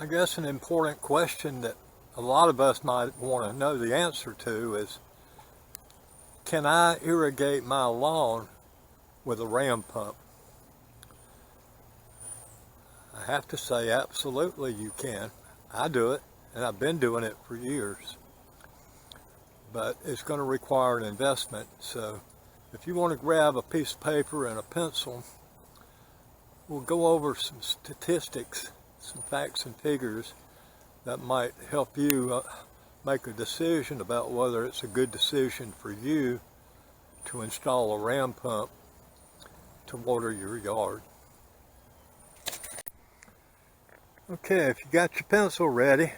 I guess an important question that a lot of us might want to know the answer to is, can I irrigate my lawn with a ram pump? I have to say absolutely you can. I do it, and I've been doing it for years. But it's going to require an investment. So if you want to grab a piece of paper and a pencil, we'll go over some statistics, some facts and figures that might help you make a decision about whether it's a good decision for you to install a ram pump to water your yard. Okay, if you got your pencil ready,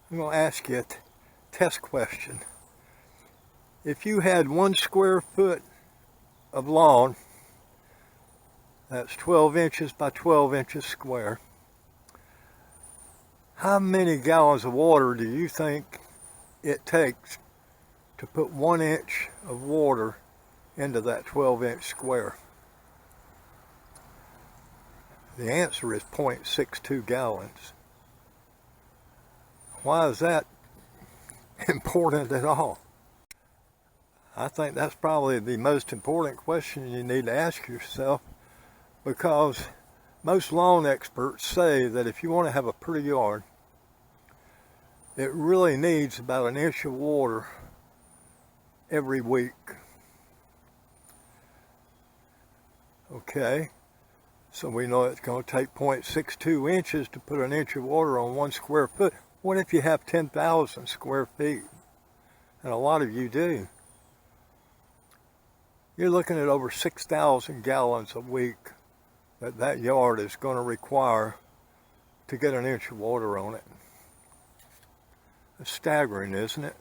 I'm going to ask you a test question. If you had 1 square foot of lawn, that's 12 inches by 12 inches square, how many gallons of water do you think it takes to put 1 inch of water into that 12-inch square? The answer is 0.62 gallons. Why is that important at all? I think that's probably the most important question you need to ask yourself, because most lawn experts say that if you want to have a pretty yard, it really needs about 1 inch of water every week. Okay, so we know it's going to take 0.62 inches to put 1 inch of water on 1 square foot. What if you have 10,000 square feet? And a lot of you do. You're looking at over 6,000 gallons a week that yard is going to require to get 1 inch of water on it. It's staggering, isn't it?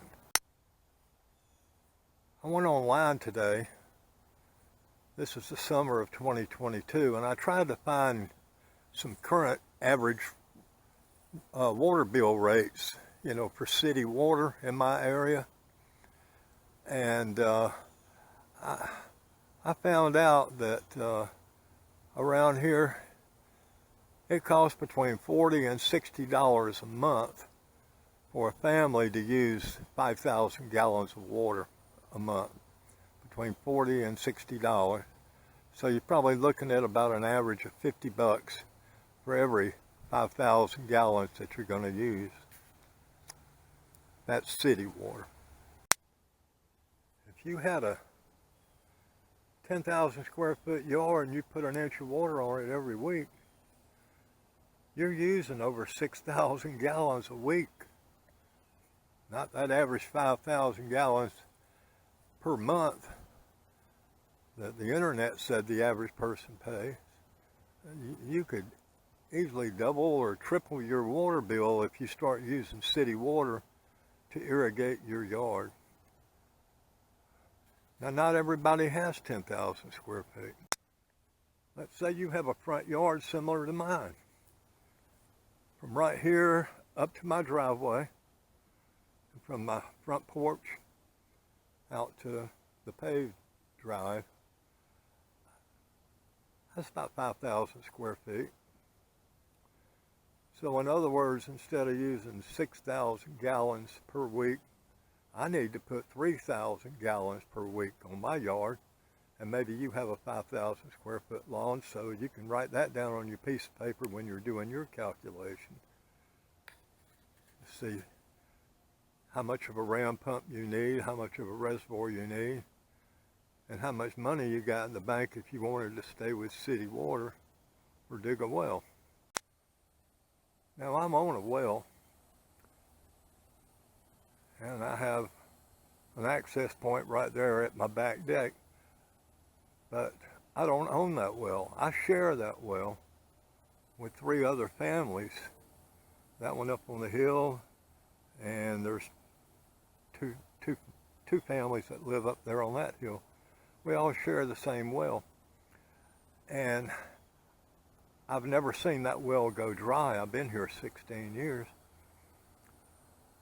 I went online today. This is the summer of 2022, and I tried to find some current average water bill rates, for city water in my area. And I found out that around here, it costs between $40 and $60 a month for a family to use 5,000 gallons of water a month, between $40 and $60. So you're probably looking at about an average of $50 for every 5,000 gallons that you're going to use. That's city water. If you had a 10,000 square foot yard and you put 1 inch of water on it every week, you're using over 6,000 gallons a week. Not that average 5,000 gallons per month that the internet said the average person pays. You could easily double or triple your water bill if you start using city water to irrigate your yard. Now, not everybody has 10,000 square feet. Let's say you have a front yard similar to mine. From right here up to my driveway, and from my front porch out to the paved drive, that's about 5,000 square feet. So in other words, instead of using 6,000 gallons per week, I need to put 3,000 gallons per week on my yard. And maybe you have a 5,000 square foot lawn, so you can write that down on your piece of paper when you're doing your calculation. See how much of a ram pump you need, how much of a reservoir you need, and how much money you got in the bank if you wanted to stay with city water or dig a well. Now, I'm on a well, and I have an access point right there at my back deck, but I don't own that well. I share that well with 3 other families. That one up on the hill, and there's two families that live up there on that hill. We all share the same well, and I've never seen that well go dry. I've been here 16 years,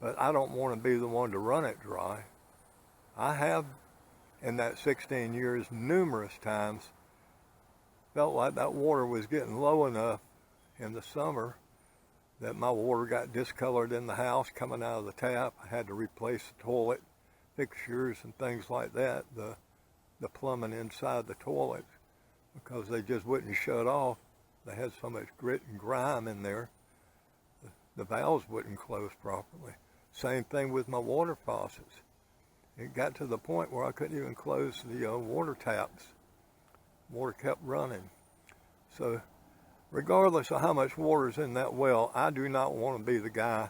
but I don't want to be the one to run it dry. I have, in that 16 years, numerous times felt like that water was getting low enough in the summer that my water got discolored in the house coming out of the tap. I had to replace the toilet fixtures and things like that, the plumbing inside the toilet, because they just wouldn't shut off. They had so much grit and grime in there. The valves wouldn't close properly. Same thing with my water faucets. It got to the point where I couldn't even close the water taps. Water kept running. So regardless of how much water's in that well, I do not want to be the guy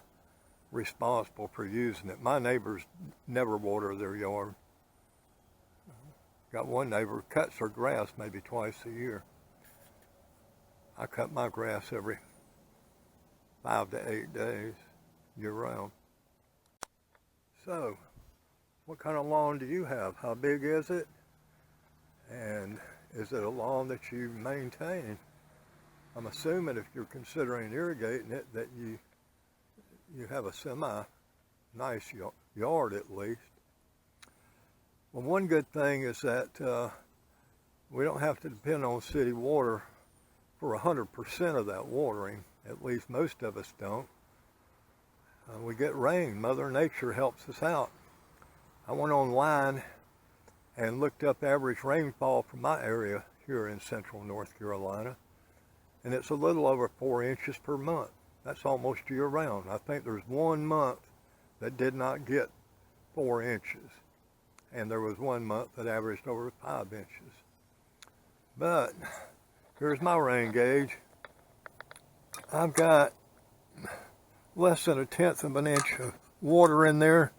responsible for using it. My neighbors never water their yard. Got one neighbor who cuts her grass maybe twice a year. I cut my grass every 5 to 8 days, year round. So, what kind of lawn do you have? How big is it? And is it a lawn that you maintain? I'm assuming if you're considering irrigating it that you have a semi-nice yard at least. Well, one good thing is that we don't have to depend on city water for 100% of that watering. At least most of us don't. We get rain. Mother Nature helps us out. I went online and looked up average rainfall for my area here in central North Carolina, and it's a little over 4 inches per month. That's almost year round. I think there's 1 month that did not get 4 inches, and there was 1 month that averaged over 5 inches. But here's my rain gauge. I've got less than 1/10 of an inch of water in there,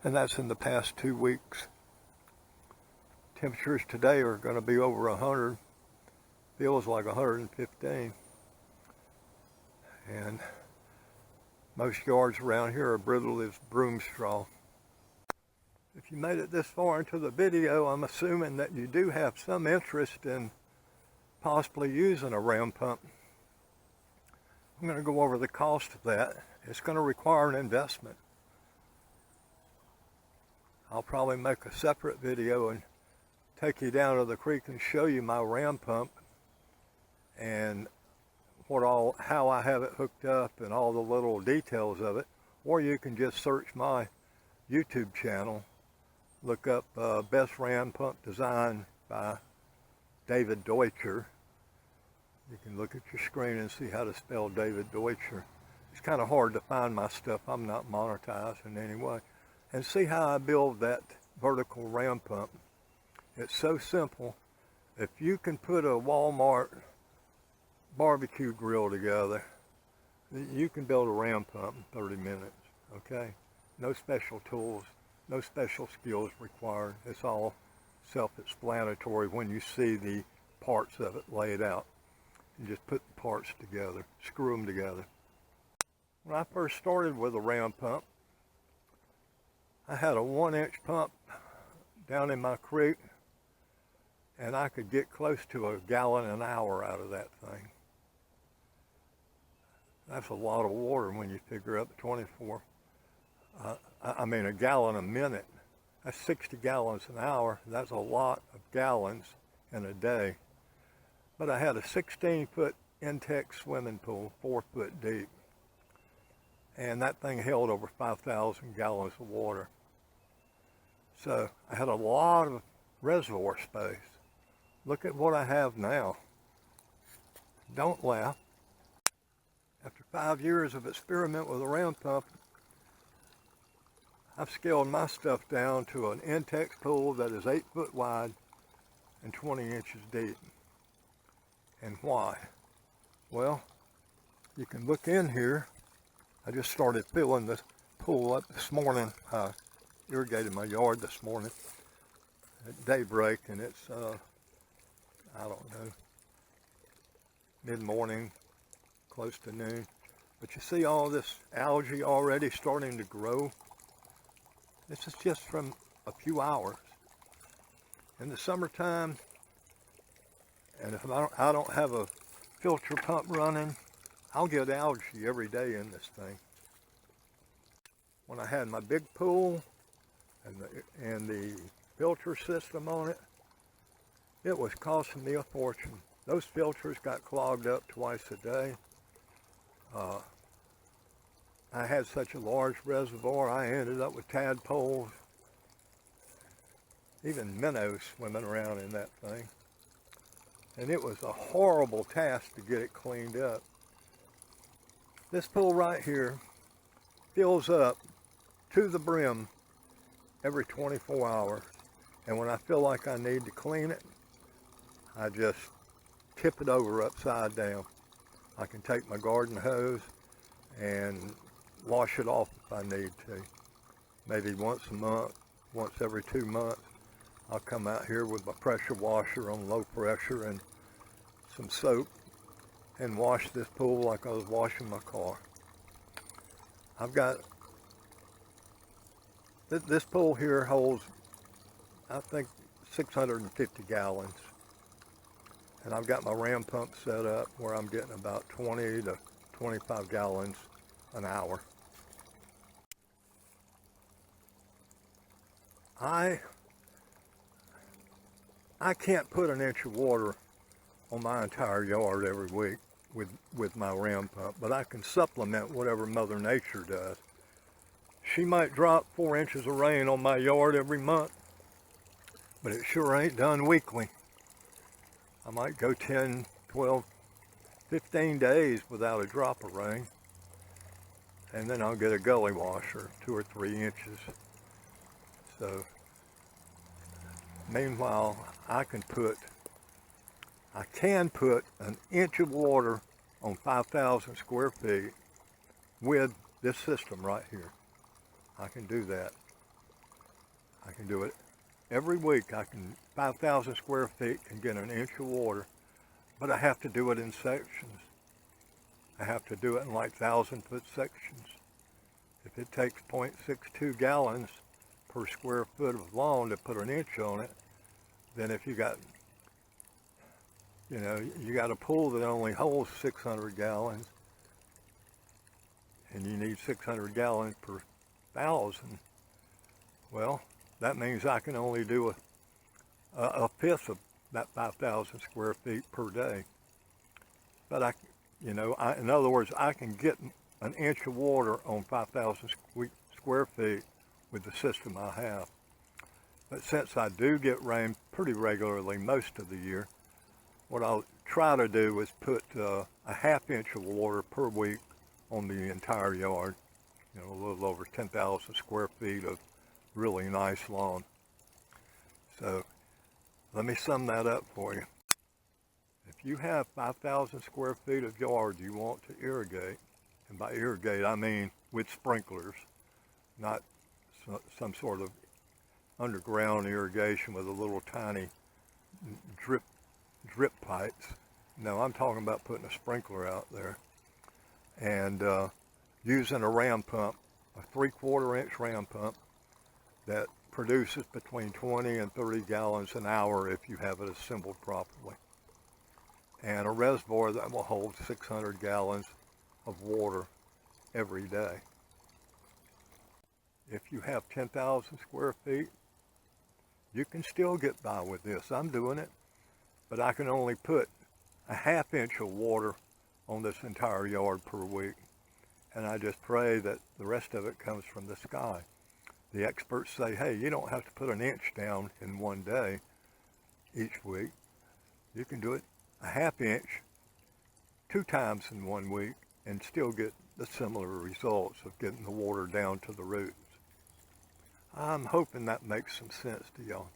and that's in the past 2 weeks. Temperatures today are going to be over 100. Feels like 115. And most yards around here are brittle as broom straw. If you made it this far into the video, I'm assuming that you do have some interest in possibly using a ram pump. I'm going to go over the cost of that. It's going to require an investment. I'll probably make a separate video and take you down to the creek and show you my ram pump and how I have it hooked up and all the little details of it. Or you can just search my YouTube channel, look up Best Ram Pump Design by David Deutscher. You can look at your screen and see how to spell David Deutscher. It's kind of hard to find my stuff. I'm not monetized in any way. And see how I build that vertical ram pump. It's so simple. If you can put a Walmart barbecue grill together, you can build a ram pump in 30 minutes, okay? No special tools, no special skills required. It's all self-explanatory when you see the parts of it laid out. You just put the parts together, screw them together. When I first started with a ram pump, I had a 1-inch pump down in my creek, and I could get close to 1 gallon an hour out of that thing. That's a lot of water when you figure up 24. I mean, 1 gallon a minute. That's 60 gallons an hour. That's a lot of gallons in a day. But I had a 16-foot Intech swimming pool, 4 foot deep. And that thing held over 5,000 gallons of water. So I had a lot of reservoir space. Look at what I have now. Don't laugh. After 5 years of experiment with a ram pump, I've scaled my stuff down to an Intech pool that is 8 foot wide and 20 inches deep. And why? Well, you can look in here. I just started filling the pool up this morning. I irrigated my yard this morning at daybreak, and it's, I don't know, mid-morning, close to noon. But you see all this algae already starting to grow. This is just from a few hours. In the summertime, and if I don't have a filter pump running, I'll get algae every day in this thing. When I had my big pool and the filter system on it, it was costing me a fortune. Those filters got clogged up twice a day. I had such a large reservoir, I ended up with tadpoles, even minnows swimming around in that thing. And it was a horrible task to get it cleaned up. This pool right here fills up to the brim every 24 hours. And when I feel like I need to clean it, I just tip it over upside down. I can take my garden hose and wash it off if I need to. Maybe once a month, once every 2 months, I'll come out here with my pressure washer on low pressure and some soap and wash this pool like I was washing my car. I've got, this pool here holds, I think, 650 gallons. And I've got my ram pump set up where I'm getting about 20 to 25 gallons an hour. I can't put an inch of water on my entire yard every week with my ram pump, but I can supplement whatever Mother Nature does. She might drop 4 inches of rain on my yard every month, but it sure ain't done weekly. I might go 10, 12, 15 days without a drop of rain, and then I'll get a gully washer, 2 or 3 inches. So, meanwhile, I can put an inch of water on 5,000 square feet with this system right here. I can do that. I can do it every week. 5,000 square feet can get an inch of water, but I have to do it in sections. I have to do it in like 1,000-foot sections. If it takes 0.62 gallons per square foot of lawn to put an inch on it, then if you got a pool that only holds 600 gallons and you need 600 gallons per 1,000, well, that means I can only do a fifth of that 5,000 square feet per day. But in other words, I can get an inch of water on 5,000 square feet with the system I have. But since I do get rain pretty regularly most of the year, what I'll try to do is put a ½ inch of water per week on the entire yard. A little over 10,000 square feet of really nice lawn. So let me sum that up for you. If you have 5,000 square feet of yard you want to irrigate, and by irrigate I mean with sprinklers, not some sort of underground irrigation with a little tiny drip pipes. No, I'm talking about putting a sprinkler out there and using a ram pump, a 3/4 inch ram pump that produces between 20 and 30 gallons an hour if you have it assembled properly, and a reservoir that will hold 600 gallons of water every day. If you have 10,000 square feet, you can still get by with this. I'm doing it, but I can only put a ½ inch of water on this entire yard per week, and I just pray that the rest of it comes from the sky. The experts say, hey, you don't have to put an inch down in one day each week. You can do it a ½ inch 2 times in one week and still get the similar results of getting the water down to the roots. I'm hoping that makes some sense to y'all.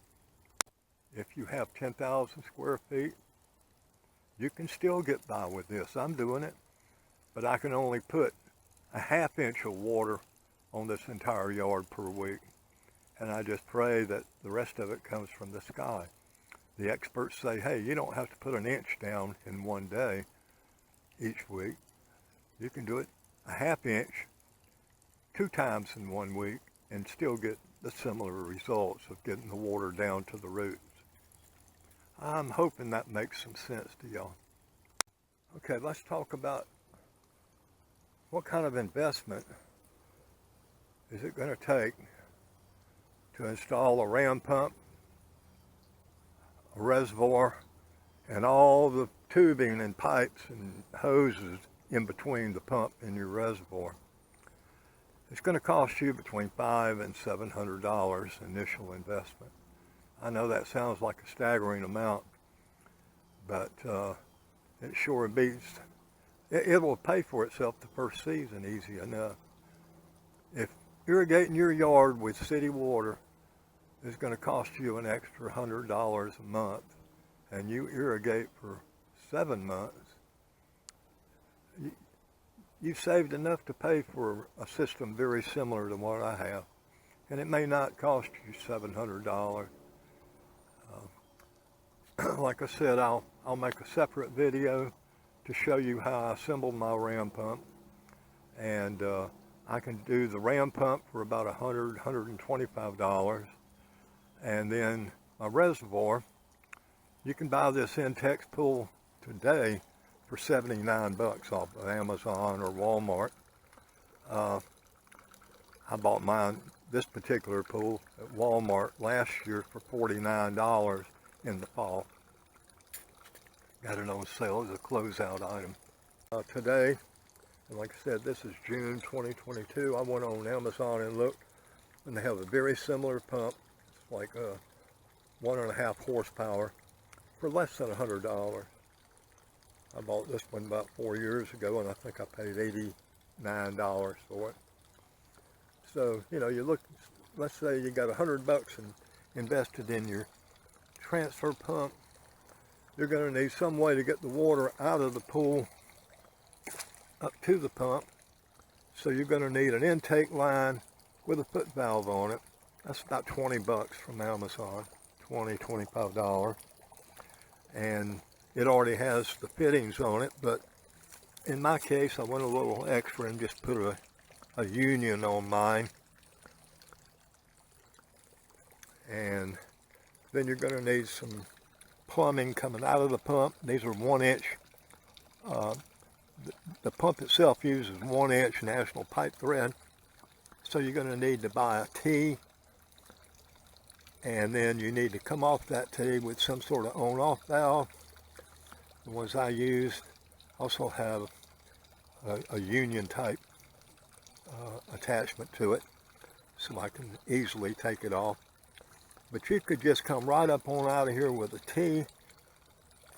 If you have 10,000 square feet, you can still get by with this. I'm doing it, but I can only put a ½ inch of water on this entire yard per week, and I just pray that the rest of it comes from the sky. The experts say, hey, you don't have to put an inch down in one day each week. You can do it a ½ inch 2 times in one week and still get the similar results of getting the water down to the roots. I'm hoping that makes some sense to y'all. Okay, let's talk about what kind of investment is it going to take to install a ram pump, a reservoir, and all the tubing and pipes and hoses in between the pump and your reservoir. It's going to cost you between $500 and $700 initial investment. I know that sounds like a staggering amount, but it sure beats. It will pay for itself the first season easy enough. If irrigating your yard with city water is going to cost you an extra $100 a month, and you irrigate for 7 months, you've saved enough to pay for a system very similar to what I have. And it may not cost you $700. Like I said, I'll make a separate video to show you how I assembled my ram pump. And I can do the ram pump for about $125. And then my reservoir, you can buy this detectable today for 79 bucks off of Amazon or Walmart. I bought this particular pool at Walmart last year for $49 in the fall. Got it on sale as a closeout item. Today, and like I said, this is June 2022. I went on Amazon and looked, and they have a very similar pump. It's like 1.5 horsepower for less than $100. I bought this one about 4 years ago, and I think I paid $89 for it. So, you know, you look, let's say you got $100 and invested in your transfer pump. You're going to need some way to get the water out of the pool up to the pump. So you're going to need an intake line with a foot valve on it. That's about 20 bucks from Amazon, $25. And it already has the fittings on it, but in my case, I went a little extra and just put a union on mine. And then you're going to need some plumbing coming out of the pump. These are 1-inch. The pump itself uses 1-inch national pipe thread. So you're going to need to buy a T, and then you need to come off that T with some sort of on-off valve. The ones I used also have a union type attachment to it, so I can easily take it off. But you could just come right up on out of here with a T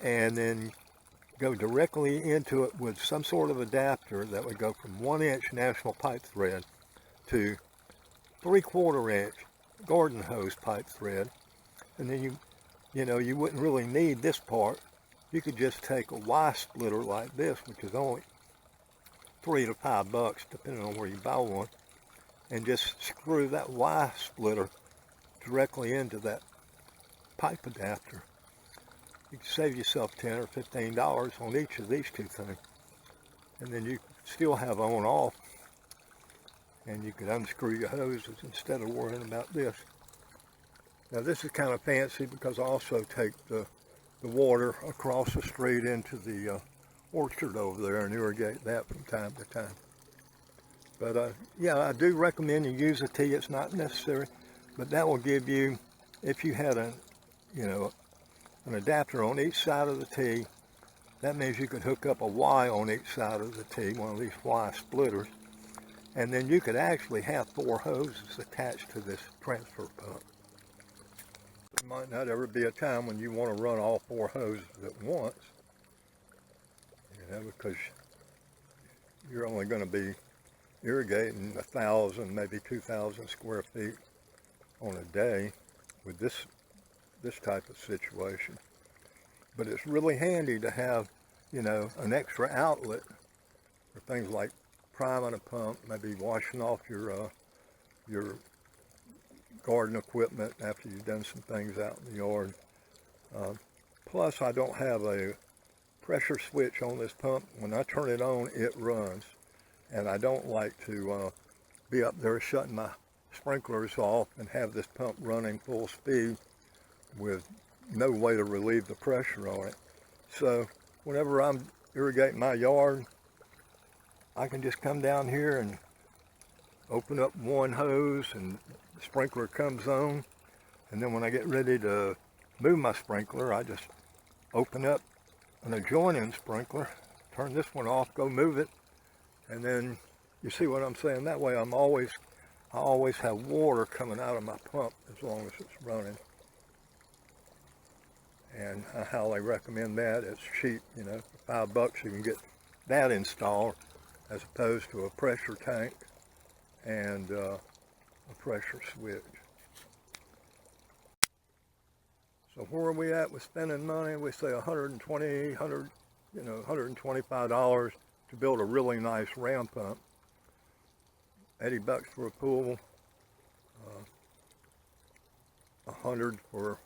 and then go directly into it with some sort of adapter that would go from 1-inch national pipe thread to 3/4 inch garden hose pipe thread. And then you wouldn't really need this part. You could just take a Y splitter like this, which is only $3 to $5 depending on where you buy one, and just screw that Y splitter directly into that pipe adapter. You can save yourself $10 or $15 on each of these two things. And then you still have on-off, and you could unscrew your hoses instead of worrying about this. Now this is kind of fancy because I also take the water across the street into the orchard over there and irrigate that from time to time. But yeah, I do recommend you use a T. It's not necessary, but that will give you, if you had an adapter on each side of the T, that means you could hook up a Y on each side of the T, one of these Y splitters, and then you could actually have 4 hoses attached to this transfer pump. There might not ever be a time when you want to run all 4 hoses at once, because you're only going to be irrigating 1,000, maybe 2,000 square feet on a day with this type of situation. But it's really handy to have, an extra outlet for things like priming a pump, maybe washing off your garden equipment after you've done some things out in the yard. Plus, I don't have a pressure switch on this pump. When I turn it on, it runs. And I don't like to be up there shutting my sprinklers off and have this pump running full speed with no way to relieve the pressure on it. So whenever I'm irrigating my yard, I can just come down here and open up one hose and the sprinkler comes on. And then when I get ready to move my sprinkler, I just open up an adjoining sprinkler, turn this one off, go move it, and then You see what I'm saying? That way I always have water coming out of my pump as long as it's running. And I highly recommend that. It's cheap, you know, for $5 you can get that installed as opposed to a pressure tank and a pressure switch. So where are we at with spending money? We say $125 to build a really nice ram pump. $80 for a pool, $100 for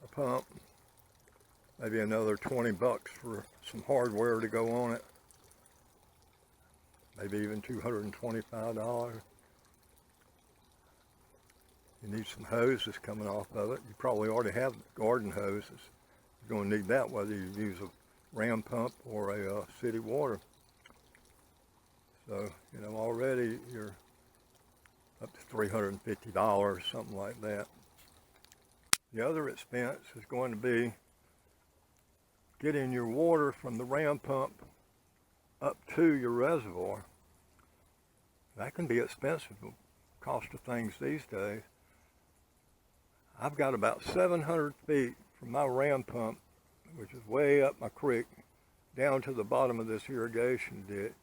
a pump, maybe another $20 for some hardware to go on it, maybe even $225. You need some hoses coming off of it. You probably already have garden hoses. You're going to need that whether you use a ram pump or a city water. So, you know, already you're up to $350, something like that. The other expense is going to be getting your water from the ram pump up to your reservoir. That can be expensive, the cost of things these days. I've got about 700 feet from my ram pump, which is way up my creek, down to the bottom of this irrigation ditch.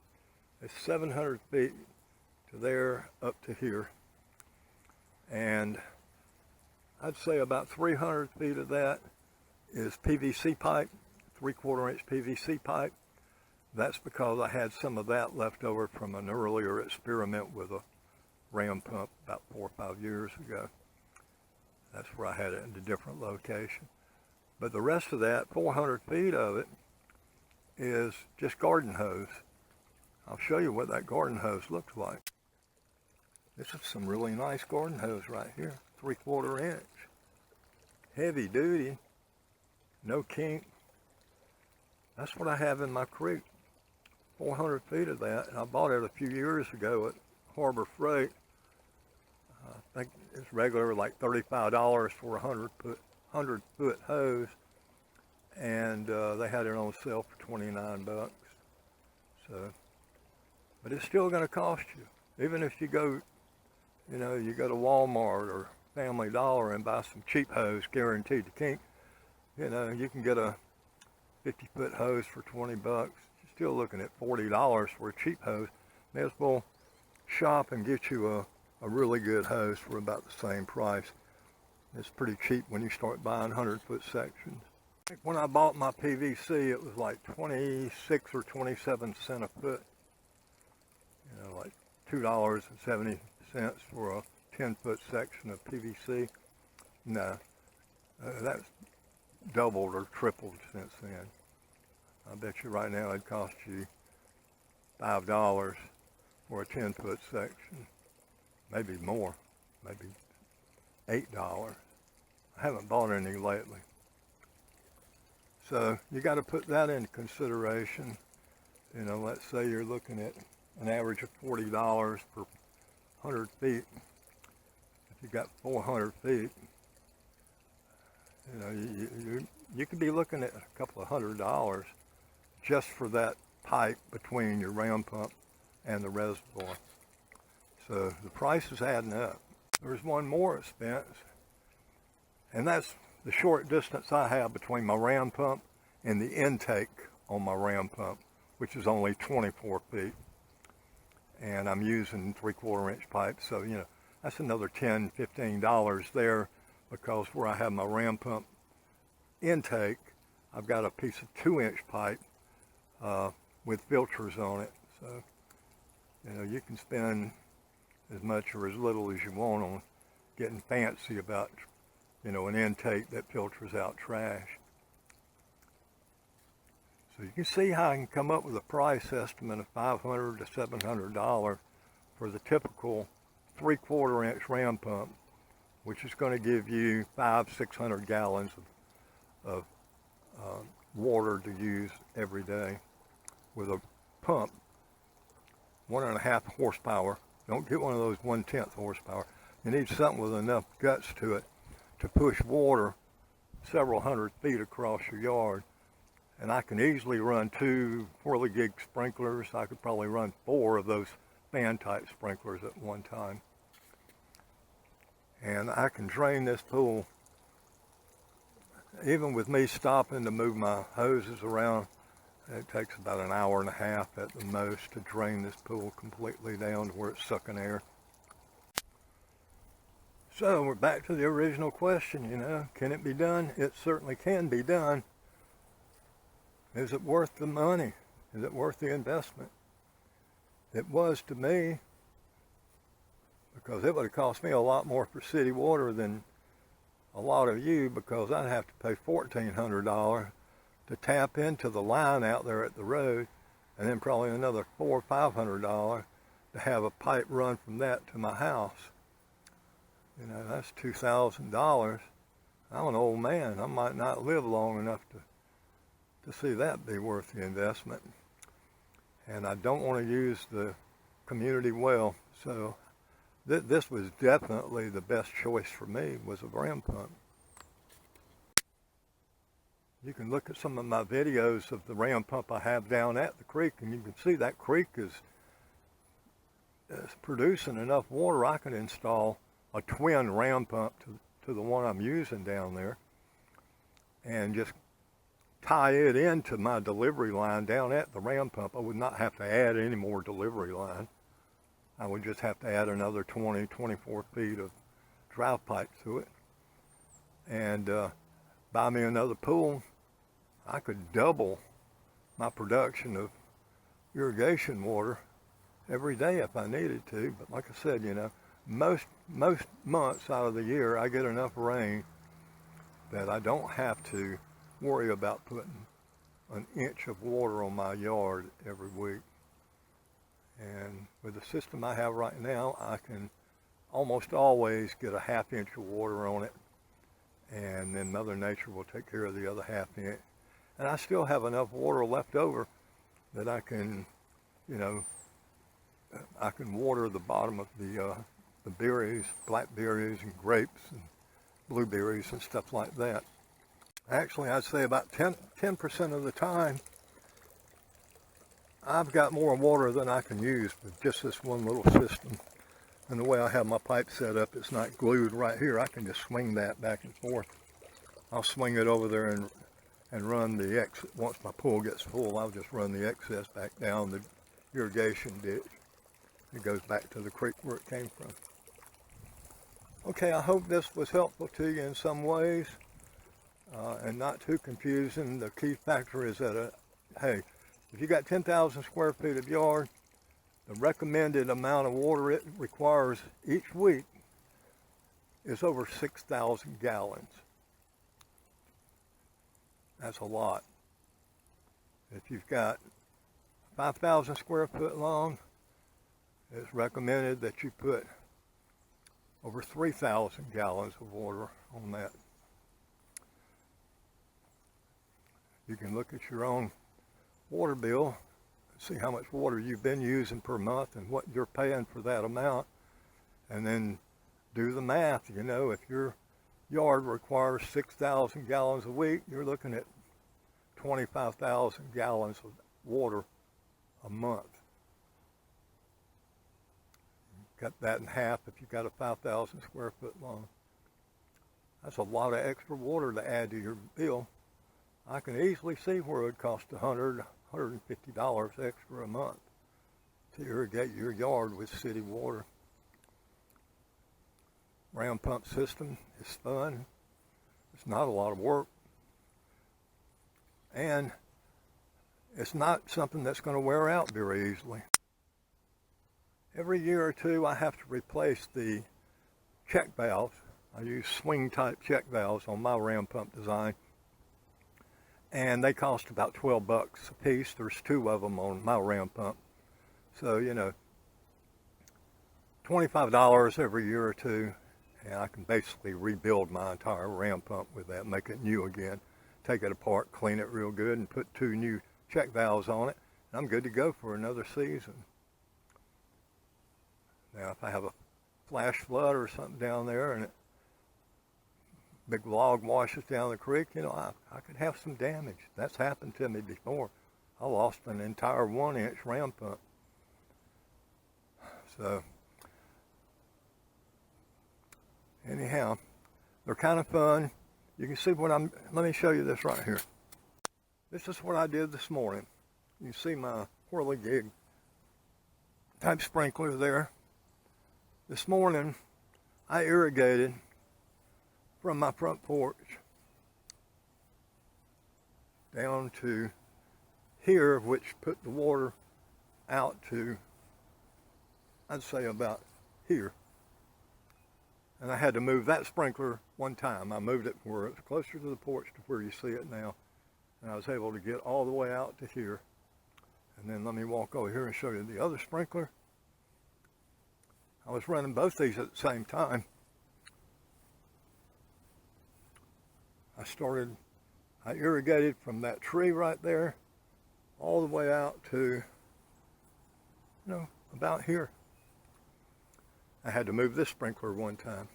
It's 700 feet to there, up to here. And I'd say about 300 feet of that is PVC pipe, 3/4 inch PVC pipe. That's because I had some of that left over from an earlier experiment with a ram pump about 4 or 5 years ago. That's where I had it in a different location. But the rest of that, 400 feet of it, is just garden hose. I'll show you what that garden hose looks like. This is some really nice garden hose right here, 3/4 inch. Heavy duty, no kink. That's what I have in my creek. 400 feet of that, and I bought it a few years ago at Harbor Freight. I think it's regular like $35 for a 100 foot hose, and they had it on sale for $29. So, but it's still going to cost you, even if you go, you know, you go to Walmart or Family Dollar and buy some cheap hose guaranteed to kink. You know, you can get a 50-foot hose for $20. You're still looking at $40 for a cheap hose. May as well shop and get you a really good hose for about the same price. It's pretty cheap when you start buying 100-foot sections. When I bought my PVC, it was like 26 or 27 cents a foot. You know, like $2.70 for a 10-foot section of PVC. No, that's doubled or tripled since then. I bet you right now it'd cost you $5 for a 10-foot section. Maybe more, maybe $8. I haven't bought any lately. So you got to put that into consideration. You know, let's say you're looking at an average of $40 per 100 feet. If you got 400 feet, you know, you could be looking at a couple of $100 just for that pipe between your ram pump and the reservoir. So the price is adding up. There's one more expense, and that's the short distance I have between my ram pump and the intake on my ram pump, which is only 24 feet. And I'm using 3/4 inch pipe, so you know, that's another $10, $15 there, because where I have my ram pump intake, I've got a piece of 2-inch pipe with filters on it. So, you know, you can spend as much or as little as you want on getting fancy about, you know, an intake that filters out trash. So you can see how I can come up with a price estimate of $500 to $700 for the typical 3/4 inch ram pump, which is going to give you 500-600 gallons of water to use every day, with a pump 1.5 horsepower. Don't get one of those 1/10 horsepower. You need something with enough guts to it to push water several hundred feet across your yard. and I can easily run 2 whirligig sprinklers. I could probably run 4 of those fan type sprinklers at one time. And I can drain this pool, even with me stopping to move my hoses around. It takes about an hour and a half at the most to drain this pool completely down to where it's sucking air. So we're back to the original question, can it be done? It certainly can be done. Is it worth the money? Is it worth the investment? It was to me, because it would have cost me a lot more for city water than a lot of you, because I'd have to pay $1,400 to tap into the line out there at the road, and then probably another $400 or $500 to have a pipe run from that to my house. That's $2,000. I'm an old man. I might not live long enough to see that be worth the investment. And I don't want to use the community well, so this was definitely the best choice for me, was a ram pump. You can look at some of my videos of the ram pump I have down at the creek, and you can see that creek is producing enough water. I can install a twin ram pump to the one I'm using down there and just tie it into my delivery line down at the ram pump. I would not have to add any more delivery line. I would just have to add another 24 feet of drive pipe to it. And buy me another pool. I could double my production of irrigation water every day if I needed to. But like I said, most months out of the year I get enough rain that I don't have to worry about putting an inch of water on my yard every week. And with the system I have right now, I can almost always get a ½ inch of water on it, and then Mother Nature will take care of the other ½ inch. And I still have enough water left over that I can, I can water the bottom of the berries, blackberries and grapes and blueberries and stuff like that. Actually, I'd say about 10% of the time, I've got more water than I can use with just this one little system. And the way I have my pipe set up, it's not glued right here. I can just swing that back and forth. I'll swing it over there and run the exit. Once my pool gets full, I'll just run the excess back down the irrigation ditch. It goes back to the creek where it came from. Okay, I hope this was helpful to you in some ways and not too confusing. The key factor is that, hey, if you got 10,000 square feet of yard, the recommended amount of water it requires each week is over 6,000 gallons. That's a lot. If you've got 5,000 square foot long, it's recommended that you put over 3,000 gallons of water on that. You can look at your own water bill, see how much water you've been using per month and what you're paying for that amount, and then do the math. If your yard requires 6,000 gallons a week, you're looking at 25,000 gallons of water a month. Cut that in half if you've got a 5,000 square foot long. That's a lot of extra water to add to your bill. I can easily see where it would cost $100, $150 extra a month to irrigate your yard with city water. Ram pump system is fun. It's not a lot of work. And it's not something that's going to wear out very easily. Every year or two, I have to replace the check valves. I use swing type check valves on my ram pump design. And they cost about 12 bucks a piece. There's 2 of them on my ram pump. So, $25 every year or two, and I can basically rebuild my entire ram pump with that, make it new again, take it apart, clean it real good, and put 2 new check valves on it, and I'm good to go for another season. Now, if I have a flash flood or something down there and it big log washes down the creek, you know, I could have some damage. That's happened to me before. I lost an entire 1-inch ram pump. So, anyhow, they're kind of fun. You can see what let me show you this right here. This is what I did this morning. You see my whirligig type sprinkler there. This morning, I irrigated from my front porch down to here, which put the water out to, I'd say about here. And I had to move that sprinkler one time. I moved it where it's closer to the porch to where you see it now. And I was able to get all the way out to here. And then let me walk over here and show you the other sprinkler. I was running both these at the same time. I irrigated from that tree right there all the way out to, about here. I had to move this sprinkler one time.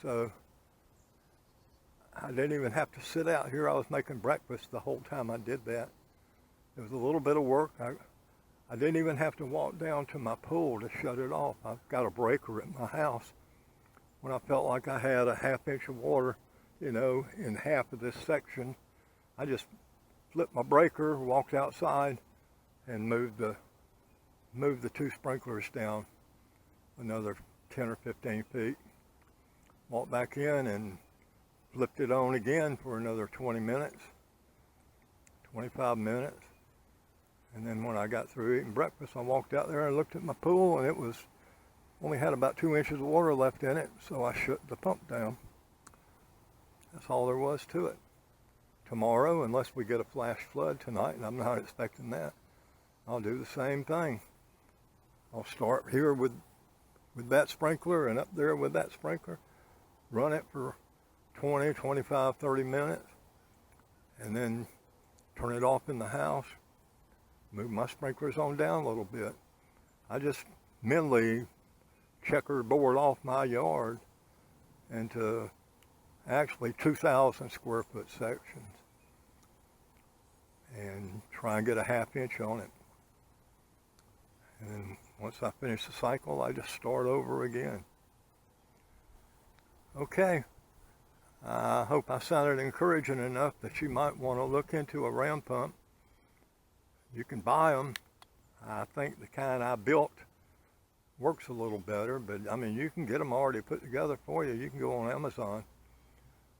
So I didn't even have to sit out here. I was making breakfast the whole time I did that. It was a little bit of work. I didn't even have to walk down to my pool to shut it off. I've got a breaker at my house. When I felt like I had a 1/2 inch of water, in half of this section, I just flipped my breaker, walked outside, and moved the 2 sprinklers down another 10 or 15 feet. Walked back in and flipped it on again for another 20 minutes, 25 minutes. And then when I got through eating breakfast, I walked out there and looked at my pool, and it only had about 2 inches of water left in it, so I shut the pump down. That's all there was to it. Tomorrow, unless we get a flash flood tonight, and I'm not expecting that, I'll do the same thing. I'll start here with that sprinkler and up there with that sprinkler, run it for 20, 25, 30 minutes, and then turn it off in the house, move my sprinklers on down a little bit. I just mentally checkerboard off my yard into actually 2,000 square foot sections and try and get a 1/2 inch on it. And then once I finish the cycle, I just start over again. Okay, I hope I sounded encouraging enough that you might want to look into a ram pump. You can buy them. I think the kind I built works a little better, but I mean, you can get them already put together for you. You can go on Amazon.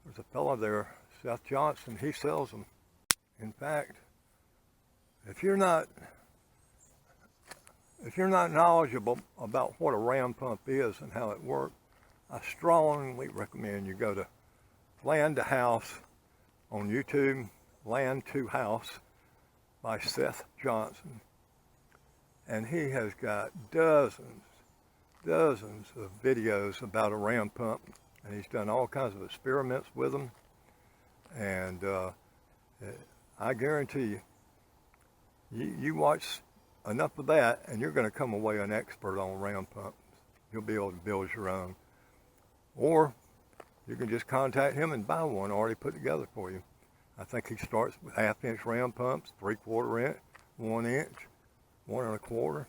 There's a fellow there, Seth Johnson, he sells them. In fact, if you're not knowledgeable about what a ram pump is and how it works, I strongly recommend you go to Land to House on YouTube, Land to House by Seth Johnson. And he has got dozens of videos about a ram pump, and he's done all kinds of experiments with them. And I guarantee you watch enough of that and you're going to come away an expert on ram pumps. You'll be able to build your own. Or you can just contact him and buy one already put together for you. I think he starts with 1/2 inch ram pumps, 3/4 inch, 1 inch, 1 1/4.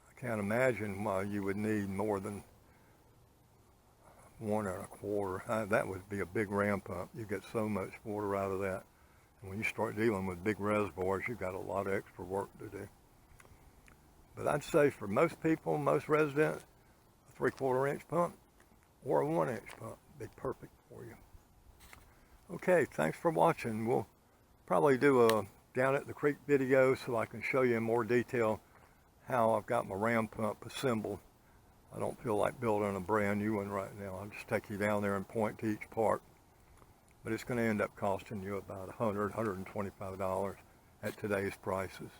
I can't imagine why you would need more than 1 1/4. That would be a big ram pump. You get so much water out of that. And when you start dealing with big reservoirs, you've got a lot of extra work to do. But I'd say for most people, most residents, a 3/4 inch pump or a 1 inch pump would be perfect for you. Okay, thanks for watching. We'll probably do a down at the creek video so I can show you in more detail how I've got my ram pump assembled. I don't feel like building a brand new one right now. I'll just take you down there and point to each part. But it's going to end up costing you about $100, $125 at today's prices.